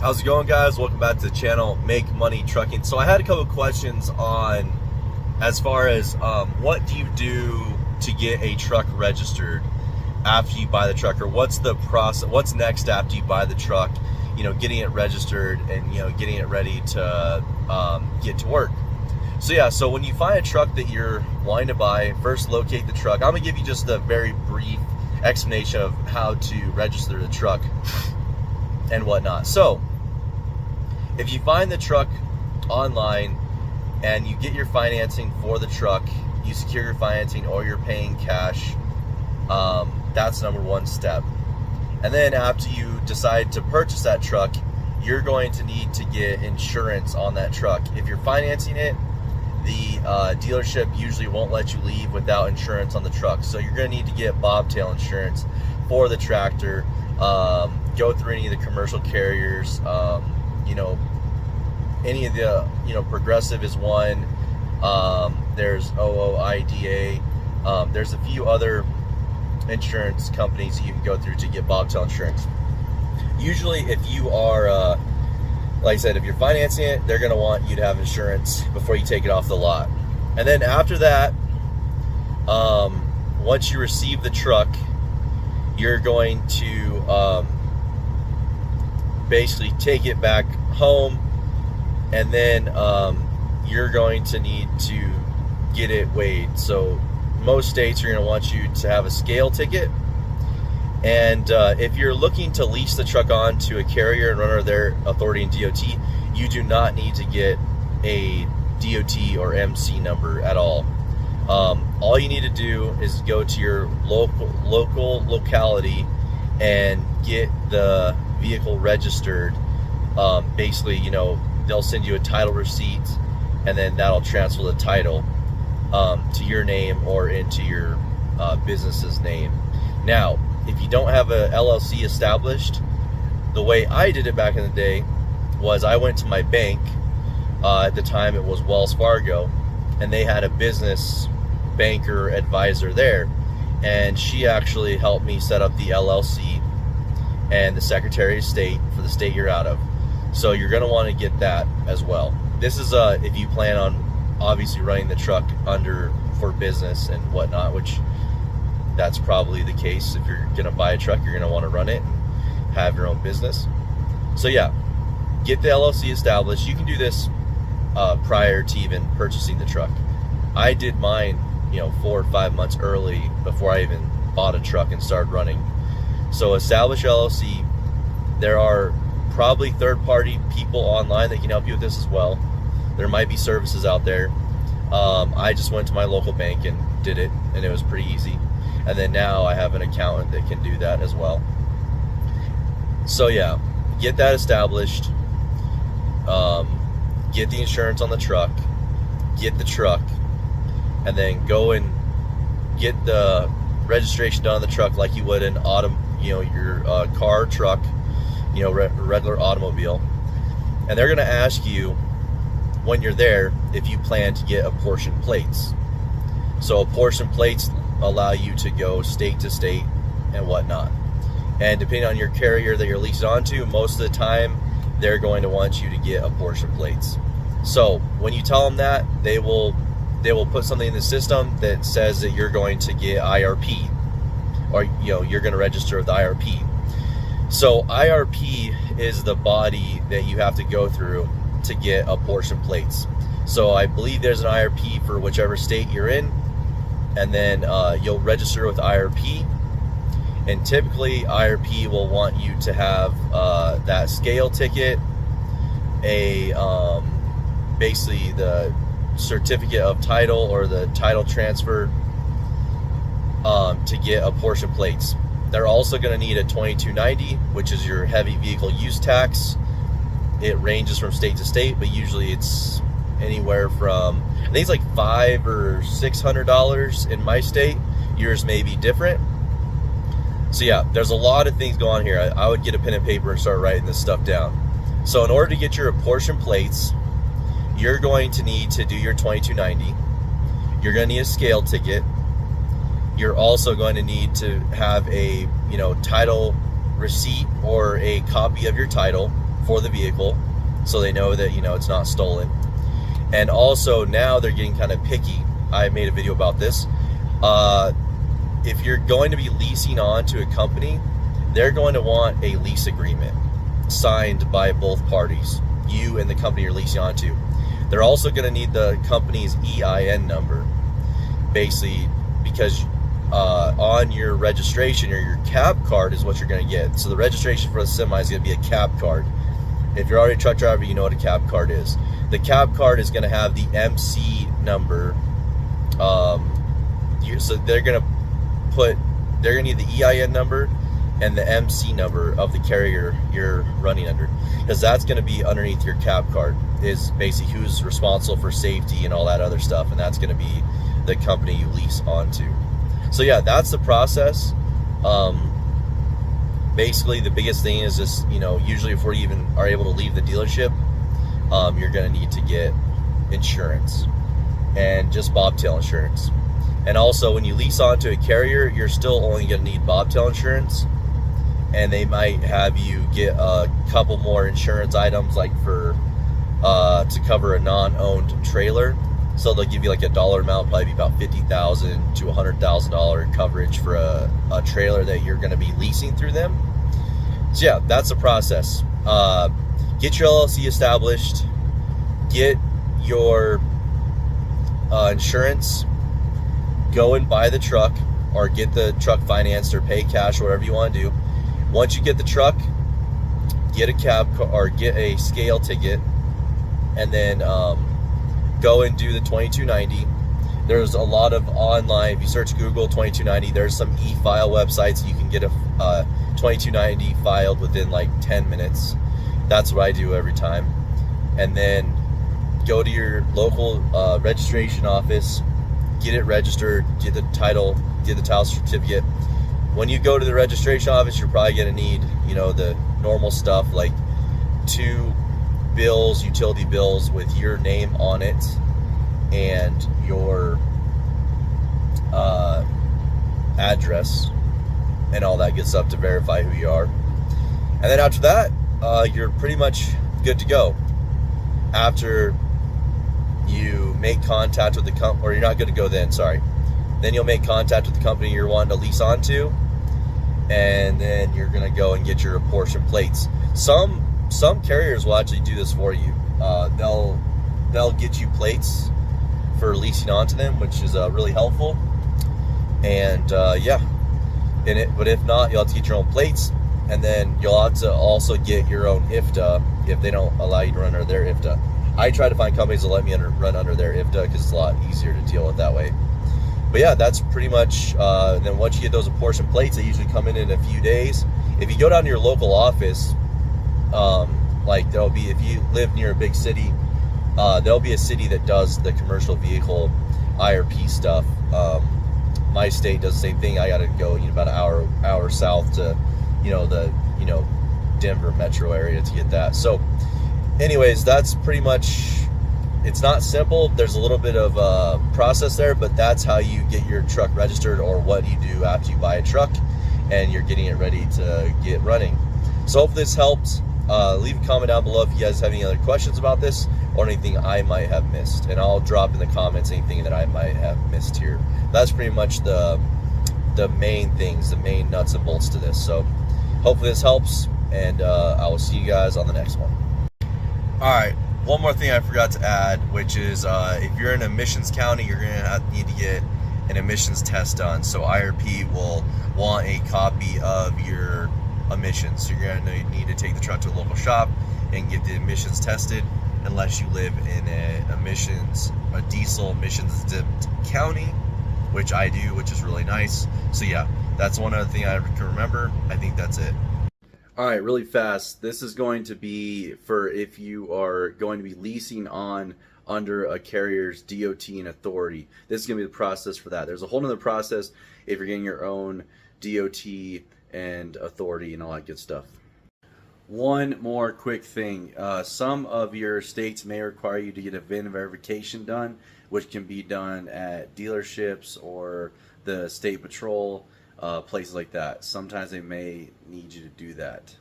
How's it going, guys? Welcome back to the channel, Make Money Trucking. So I had a couple of questions on as far as what do you do to get a truck registered after you buy the truck, or what's the process, what's next after you buy the truck, getting it registered and getting it ready to get to work. So when you find a truck that you're wanting to buy, first locate the truck. I'm gonna give you just a very brief explanation of how to register the truck and whatnot. So if you find the truck online and you get your financing for the truck, you secure your financing or you're paying cash, that's number one step. And then after you decide to purchase that truck, you're going to need to get insurance on that truck. If you're financing it, the dealership usually won't let you leave without insurance on the truck. So you're going to need to get bobtail insurance for the tractor. Go through any of the commercial carriers. Any of the, Progressive is one. There's OOIDA. There's a few other insurance companies you can go through to get bobtail insurance. Usually if you are, like I said, if you're financing it, they're going to want you to have insurance before you take it off the lot. And then after that, once you receive the truck, you're going to basically take it back home, and then you're going to need to get it weighed. So most states are going to want you to have a scale ticket. And if you're looking to lease the truck on to a carrier and run under their authority in DOT, you do not need to get a DOT or MC number at all. All you need to do is go to your locality and get the vehicle registered. Basically, they'll send you a title receipt, and then that'll transfer the title to your name or into your business's name. Now, if you don't have a LLC established, the way I did it back in the day was I went to my bank. At the time it was Wells Fargo, and they had a business banker advisor there, and she actually helped me set up the LLC and the Secretary of State for the state you're out of. So you're going to want to get that as well. This is if you plan on obviously running the truck under for business and whatnot, which that's probably the case. If you're going to buy a truck, you're going to want to run it and have your own business. So yeah, get the LLC established. You can do this prior to even purchasing the truck. I did mine 4 or 5 months early before I even bought a truck and started running. So establish LLC. There are probably third-party people online that can help you with this as well. There might be services out there. I just went to my local bank and did it, and it was pretty easy. And then now I have an accountant that can do that as well. So yeah, get that established. Get the insurance on the truck. Get the truck, and then go and get the registration done on the truck like you would an your car, truck, regular automobile. And they're going to ask you when you're there if you plan to get apportioned plates. So apportioned plates allow you to go state to state and whatnot. And depending on your carrier that you're leased onto, most of the time they're going to want you to get apportioned plates. So when you tell them that, they will put something in the system that says that you're going to get IRP, or you're going to register with IRP. So IRP is the body that you have to go through to get apportioned plates. So I believe there's an IRP for whichever state you're in, and then you'll register with IRP. And typically IRP will want you to have that scale ticket, basically the certificate of title or the title transfer to get apportioned plates. They're also going to need a 2290, which is your heavy vehicle use tax. It ranges from state to state, but usually it's anywhere from, I think it's like $500 or $600 in my state. Yours may be different. So yeah, there's a lot of things going on here. I would get a pen and paper and start writing this stuff down. So in order to get your apportioned plates, you're going to need to do your 2290. You're going to need a scale ticket. You're also going to need to have a title receipt or a copy of your title for the vehicle, so they know that, you know, it's not stolen. And also now they're getting kind of picky. I made a video about this. If you're going to be leasing on to a company, they're going to want a lease agreement signed by both parties, you and the company you're leasing on to. They're also going to need the company's EIN number, basically, because on your registration, or your cab card is what you're going to get. So the registration for the semi is going to be a cab card. If you're already a truck driver, you know what a cab card is. The cab card is going to have the MC number. So they're going to need the EIN number and the MC number of the carrier you're running under, because that's going to be underneath your cab card, is basically who's responsible for safety and all that other stuff, and that's going to be the company you lease onto. So yeah, that's the process. Basically the biggest thing is just, you know, usually before you even are able to leave the dealership, you're going to need to get insurance, and just bobtail insurance. And also, when you lease onto a carrier, you're still only going to need bobtail insurance, and they might have you get a couple more insurance items, like for to cover a non-owned trailer. So they'll give you like a dollar amount, probably be about $50,000 to $100,000 coverage for a trailer that you're going to be leasing through them. So yeah, that's the process. Get your LLC established, get your insurance, go and buy the truck, or get the truck financed, or pay cash, or whatever you want to do. Once you get the truck, get a cab or get a scale ticket, and then go and do the 2290. There's a lot of online, if you search Google 2290, there's some e-file websites. You can get a 2290 filed within like 10 minutes. That's what I do every time. And then go to your local registration office, get it registered, get the title certificate. When you go to the registration office, you're probably going to need, you know, the normal stuff, like 2 bills, utility bills with your name on it, and your address, and all that good stuff to verify who you are. And then after that, you're pretty much good to go. After you make contact with the company, or you're not good to go then, sorry. Then you'll make contact with the company you're wanting to lease onto, and then you're going to go and get your apportioned plates. Some carriers will actually do this for you. They'll get you plates for leasing onto them, which is really helpful. And yeah, but if not, you'll have to get your own plates, and then you'll have to also get your own IFTA if they don't allow you to run under their IFTA. I try to find companies that let me run under their IFTA, because it's a lot easier to deal with that way. But yeah, that's pretty much, then once you get those apportioned plates, they usually come in a few days. If you go down to your local office, like there'll be, if you live near a big city, there'll be a city that does the commercial vehicle IRP stuff. My state does the same thing. I got to go, you know, about an hour south to, you know, the, you know, Denver metro area to get that. So anyways, that's pretty much, it's not simple. There's a little bit of a process there, but that's how you get your truck registered, or what you do after you buy a truck and you're getting it ready to get running. So hopefully this helps. Leave a comment down below if you guys have any other questions about this, or anything I might have missed, and I'll drop in the comments anything that I might have missed here. That's pretty much the main things, the main nuts and bolts to this. So hopefully this helps, and I will see you guys on the next one. All right, one more thing I forgot to add, which is if you're in emissions county, you're going to need to get an emissions test done. So IRP will want a copy of your emissions. So you're going to need to take the truck to a local shop and get the emissions tested, unless you live in a diesel emissions exempt county, which I do, which is really nice. So yeah, that's one other thing I can remember. I think that's it. All right, really fast. This is going to be for if you are going to be leasing on under a carrier's DOT and authority. This is going to be the process for that. There's a whole nother process if you're getting your own DOT and authority and all that good stuff. One more quick thing. Some of your states may require you to get a VIN verification done, which can be done at dealerships or the state patrol, places like that. Sometimes they may need you to do that.